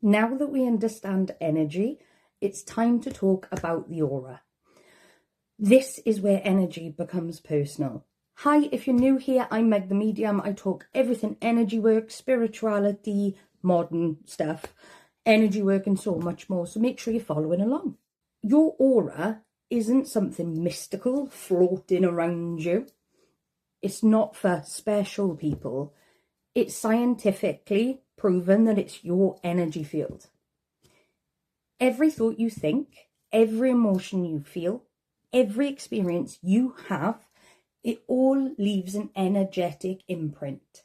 Now that we understand energy, it's time to talk about the aura. This is where energy becomes personal. Hi, if you're new here, I'm Meg the Medium. I talk everything energy work, spirituality, modern stuff, energy work and so much more. So make sure you're following along. Your aura isn't something mystical floating around you. It's not for special people. It's scientifically proven that it's your energy field. Every thought you think, every emotion you feel, every experience you have, it all leaves an energetic imprint.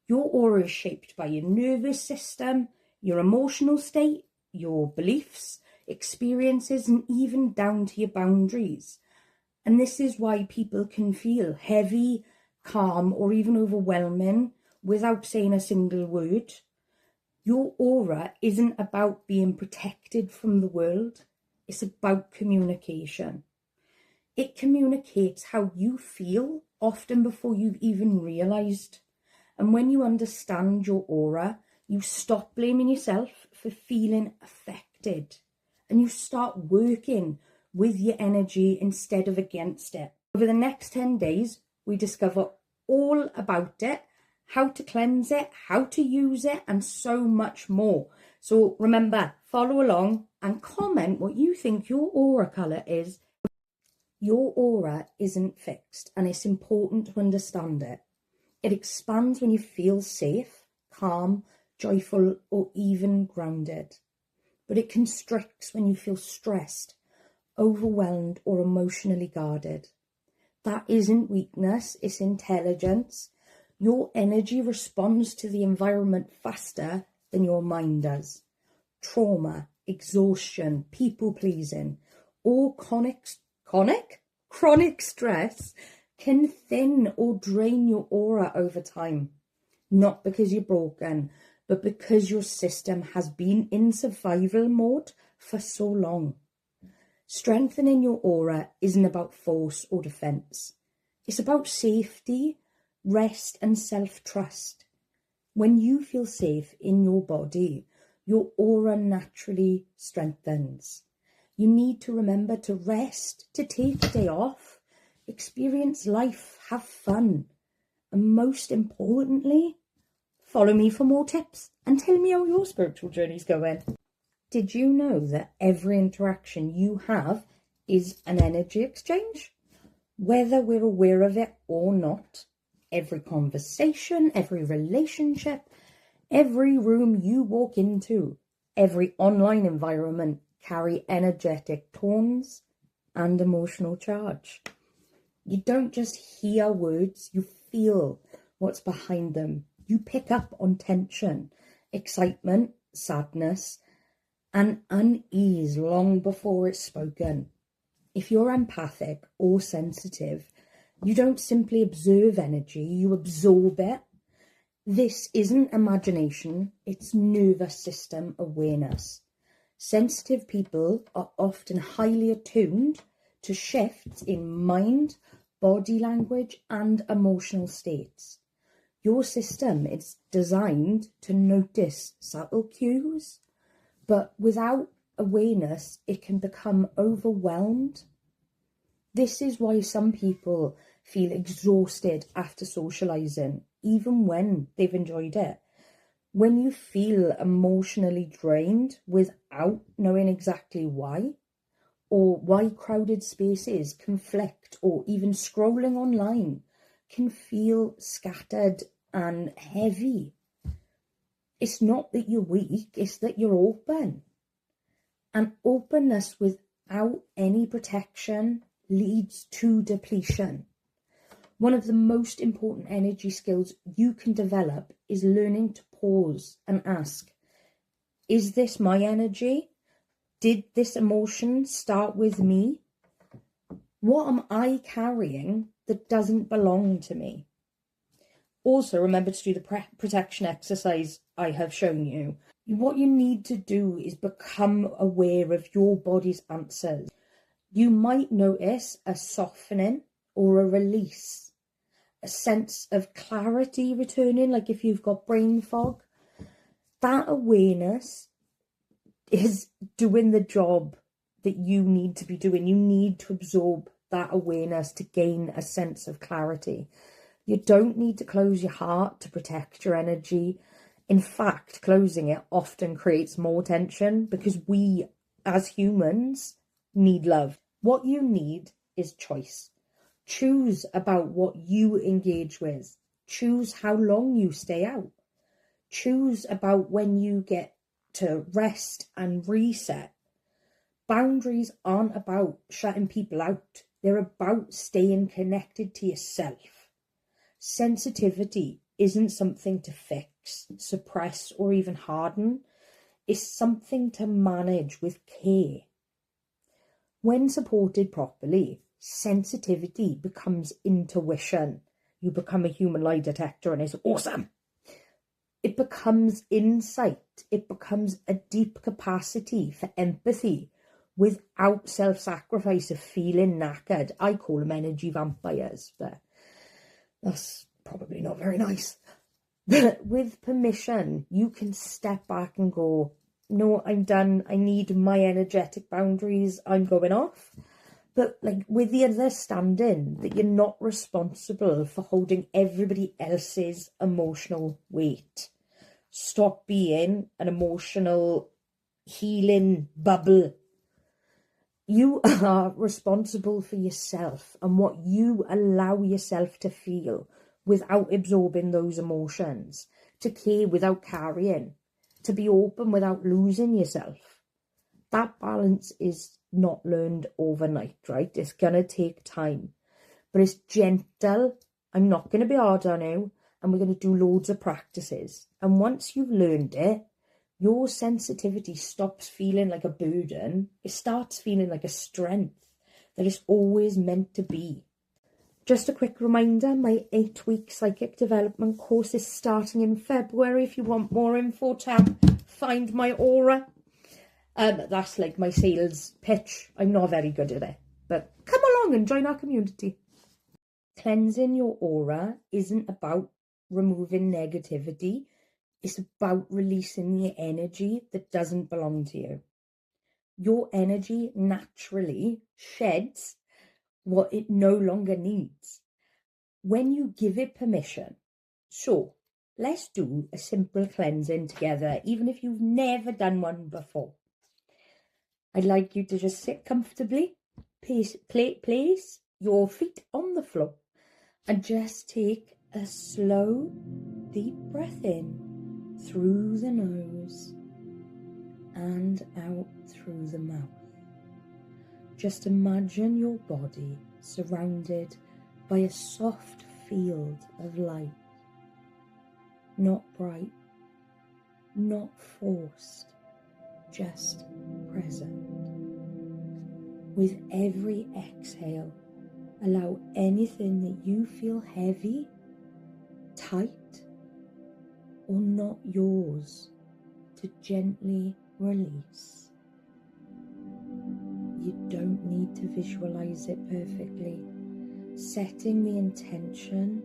Your aura is shaped by your nervous system, your emotional state, your beliefs, experiences, and even down to your boundaries. And this is why people can feel heavy, calm, or even overwhelming without saying a single word. Your aura isn't about being protected from the world. It's about communication. It communicates how you feel, often before you've even realised. And when you understand your aura, you stop blaming yourself for feeling affected. And you start working with your energy instead of against it. Over the next 10 days, we discover all about it, how to cleanse it, how to use it, and so much more. So remember, follow along and comment what you think your aura colour is. Your aura isn't fixed, and it's important to understand it. It expands when you feel safe, calm, joyful, or even grounded. But it constricts when you feel stressed, overwhelmed, or emotionally guarded. That isn't weakness, it's intelligence. Your energy responds to the environment faster than your mind does. Trauma, exhaustion, people-pleasing, or chronic stress can thin or drain your aura over time. Not because you're broken, but because your system has been in survival mode for so long. Strengthening your aura isn't about force or defense. It's about safety, rest, and self-trust. When you feel safe in your body, your aura naturally strengthens. You need to remember to rest, to take a day off, experience life, have fun, and most importantly, follow me for more tips and tell me how your spiritual journey's going. Did you know that every interaction you have is an energy exchange? Whether we're aware of it or not, every conversation, every relationship, every room you walk into, every online environment carry energetic tones and emotional charge. You don't just hear words, you feel what's behind them. You pick up on tension, excitement, sadness, and unease long before it's spoken. If you're empathic or sensitive, you don't simply observe energy, you absorb it. This isn't imagination, it's nervous system awareness. Sensitive people are often highly attuned to shifts in mind, body language, and emotional states. Your system is designed to notice subtle cues, but without awareness, it can become overwhelmed. This is why some people feel exhausted after socialising, even when they've enjoyed it. When you feel emotionally drained without knowing exactly why, or why crowded spaces, conflict, or even scrolling online can feel scattered and heavy. It's not that you're weak, it's that you're open. And openness without any protection leads to depletion. One of the most important energy skills you can develop is learning to pause and ask, is this my energy? Did this emotion start with me? What am I carrying that doesn't belong to me? Also, remember to do the protection exercise I have shown you. What you need to do is become aware of your body's answers. You might notice a softening or a release, a sense of clarity returning, like if you've got brain fog. That awareness is doing the job that you need to be doing. You need to absorb that awareness to gain a sense of clarity. You don't need to close your heart to protect your energy. In fact, closing it often creates more tension because we, as humans, need love. What you need is choice. Choose about what you engage with. Choose how long you stay out. Choose about when you get to rest and reset. Boundaries aren't about shutting people out. They're about staying connected to yourself. Sensitivity isn't something to fix, suppress, or even harden. It's something to manage with care. When supported properly, sensitivity becomes intuition. You become a human lie detector and it's awesome. It becomes insight. It becomes a deep capacity for empathy without self-sacrifice of feeling knackered. I call them energy vampires, but that's probably not very nice. But with permission, you can step back and go, no, I'm done. I need my energetic boundaries. I'm going off. But like with the understanding that you're not responsible for holding everybody else's emotional weight. Stop being an emotional healing bubble. You are responsible for yourself and what you allow yourself to feel without absorbing those emotions, to care without carrying, to be open without losing yourself. That balance is not learned overnight, right? It's going to take time, but it's gentle. I'm not going to be hard on you, and we're going to do loads of practices. And once you've learned it, your sensitivity stops feeling like a burden. It starts feeling like a strength that it's always meant to be. Just a quick reminder, my 8-week psychic development course is starting in February. If you want more info, find my aura. That's like my sales pitch. I'm not very good at it, but come along and join our community. Cleansing your aura isn't about removing negativity. It's about releasing the energy that doesn't belong to you. Your energy naturally sheds what it no longer needs when you give it permission. So let's do a simple cleansing together, even if you've never done one before. I'd like you to just sit comfortably, place your feet on the floor, and just take a slow, deep breath in through the nose and out through the mouth. Just imagine your body surrounded by a soft field of light, not bright, not forced, just present. With every exhale, allow anything that you feel heavy, tight, or not yours to gently release. You don't need to visualize it perfectly. Setting the intention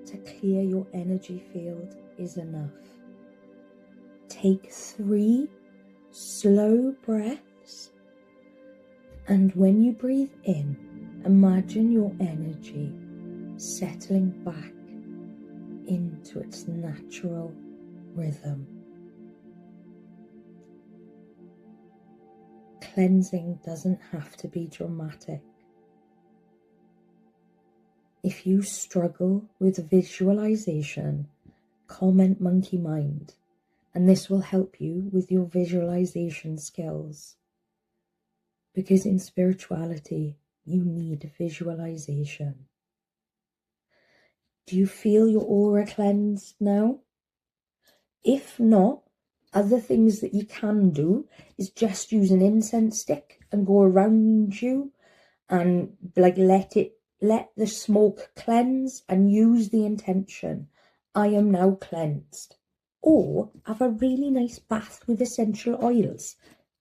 to clear your energy field is enough. Take 3 slow breaths, and when you breathe in, imagine your energy settling back into its natural rhythm. Cleansing doesn't have to be dramatic. If you struggle with visualization, comment Monkey Mind, and this will help you with your visualization skills. Because in spirituality, you need visualization. Do you feel your aura cleansed now? If not, other things that you can do is just use an incense stick and go around you and like let the smoke cleanse and use the intention, I am now cleansed. Or have a really nice bath with essential oils.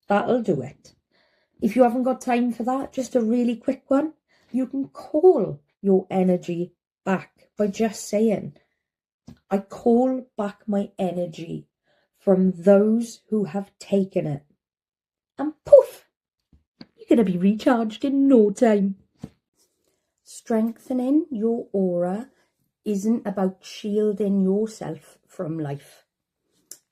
That'll do it. If you haven't got time for that, just a really quick one, you can call your energy back by just saying, I call back my energy from those who have taken it. and poof, you're going to be recharged in no time. Strengthening your aura isn't about shielding yourself from life.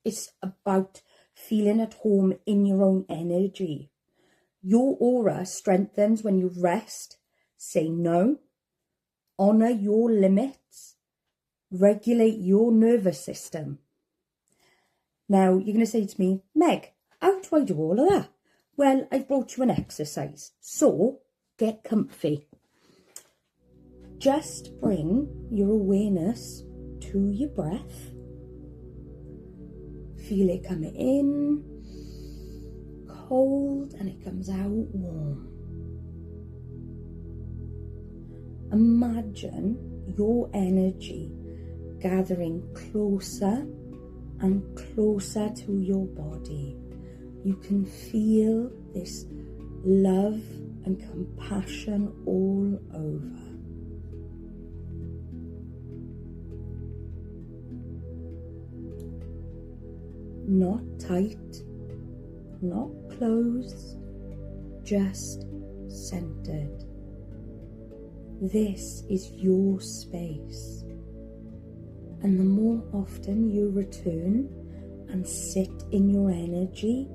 It's about feeling at home in your own energy. Your aura strengthens when you rest, say no, honour your limits, regulate your nervous system. Now, you're going to say to me, Meg, how do I do all of that? Well, I've brought you an exercise, so get comfy. Just bring your awareness to your breath. Feel it coming in, cold, and it comes out warm. Imagine your energy gathering closer and closer to your body. You can feel this love and compassion all over. Not tight, not closed, just centered. This is your space. And the more often you return and sit in your energy,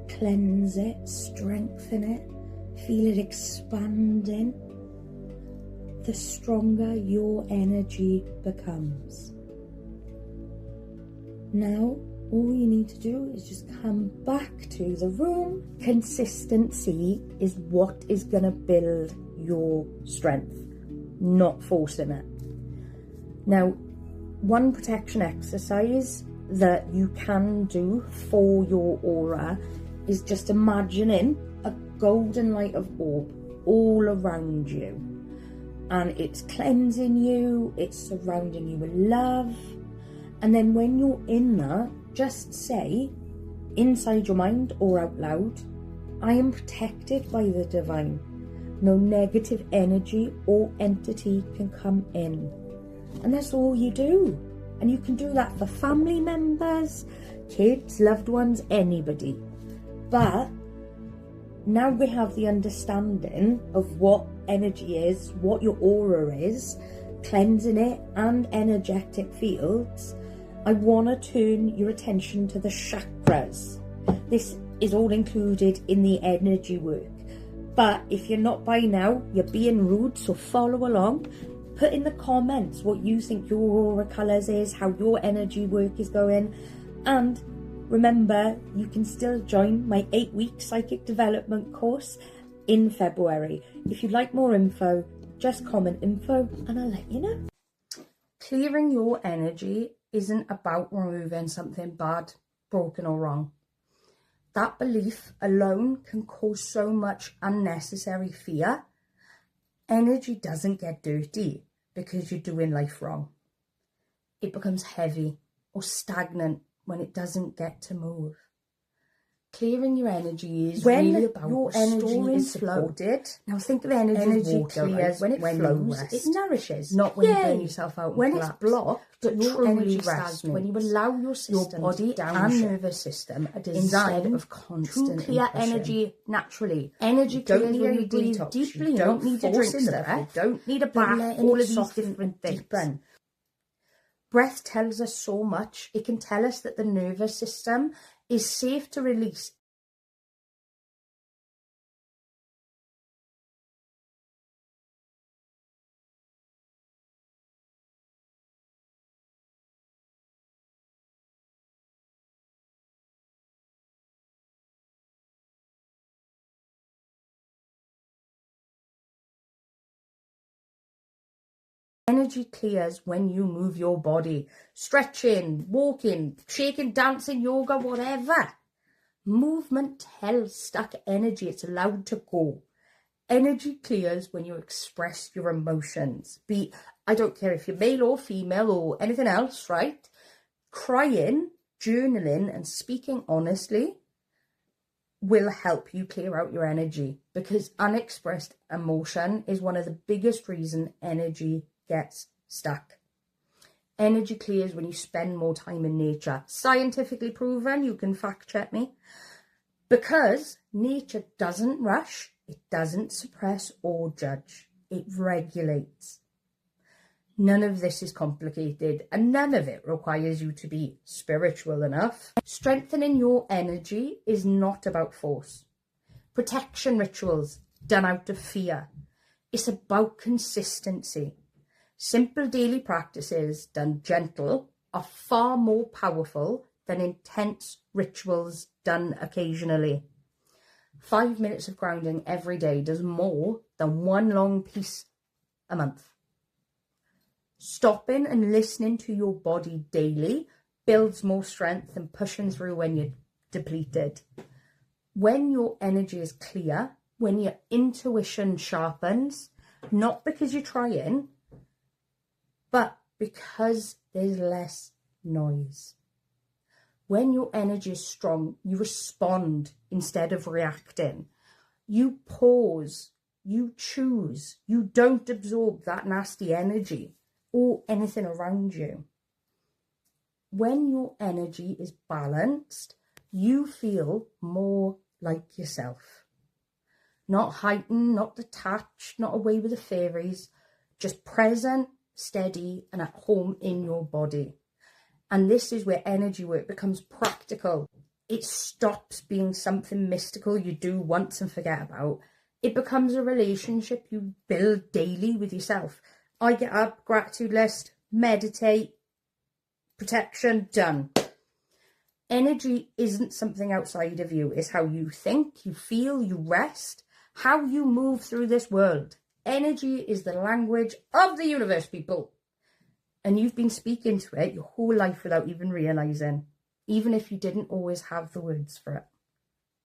cleanse it, strengthen it, feel it expanding, the stronger your energy becomes. Now, all you need to do is just come back to the room. Consistency is what is going to build your strength, not forcing it. Now, one protection exercise that you can do for your aura is just imagining a golden light of orb all around you. And it's cleansing you, it's surrounding you with love. And then when you're in there, just say, inside your mind or out loud, I am protected by the divine. No negative energy or entity can come in. And that's all you do. And you can do that for family members, kids, loved ones, anybody. But now we have the understanding of what energy is, what your aura is, cleansing it and energetic fields. I want to turn your attention to the chakras. This is all included in the energy work. But if you're not by now, you're being rude, so follow along. Put in the comments what you think your aura colours is, how your energy work is going. And remember, you can still join my 8-week psychic development course in February. If you'd like more info, just comment info and I'll let you know. Clearing your energy isn't about removing something bad, broken or wrong. That belief alone can cause so much unnecessary fear. Energy doesn't get dirty because you're doing life wrong. It becomes heavy or stagnant when it doesn't get to move. Clearing your energy is really about your energy is supported. Now think of energy as water, clears, right? When it flows, it nourishes. Not when you burn yourself out. When it's blocked, but your energy rests. When you allow your system, your body and nervous system are designed of constant to clear energy naturally. Energy clears when you breathe deeply. You don't need to drink stuff. You don't need a bath. All of these different things. Breath tells us so much. It can tell us that the nervous system is safe to release. Energy clears when you move your body. Stretching, walking, shaking, dancing, yoga, whatever. Movement tells stuck energy it's allowed to go. Energy clears when you express your emotions. I don't care if you're male or female or anything else, right? Crying, journaling and speaking honestly will help you clear out your energy, because unexpressed emotion is one of the biggest reasons energy gets stuck. Energy clears when you spend more time in nature. Scientifically proven, you can fact check me. Because nature doesn't rush, it doesn't suppress or judge, it regulates. None of this is complicated, and none of it requires you to be spiritual enough. Strengthening your energy is not about force. Protection rituals done out of fear. It's about consistency. Simple daily practices done gentle are far more powerful than intense rituals done occasionally. 5 minutes of grounding every day does more than one long piece a month. Stopping and listening to your body daily builds more strength than pushing through when you're depleted. When your energy is clear, when your intuition sharpens, not because you're trying, but because there's less noise. When your energy is strong, you respond instead of reacting. You pause, you choose, you don't absorb that nasty energy or anything around you. When your energy is balanced, you feel more like yourself. Not heightened, not detached, not away with the fairies, just present, steady, and at home in your body. And this is where energy work becomes practical. It stops being something mystical you do once and forget about. It becomes a relationship you build daily with yourself. I get up, gratitude list, meditate, protection, done. Energy isn't something outside of you. It's how you think, you feel, you rest, how you move through this world. Energy is the language of the universe, people. And you've been speaking to it your whole life without even realising, even if you didn't always have the words for it.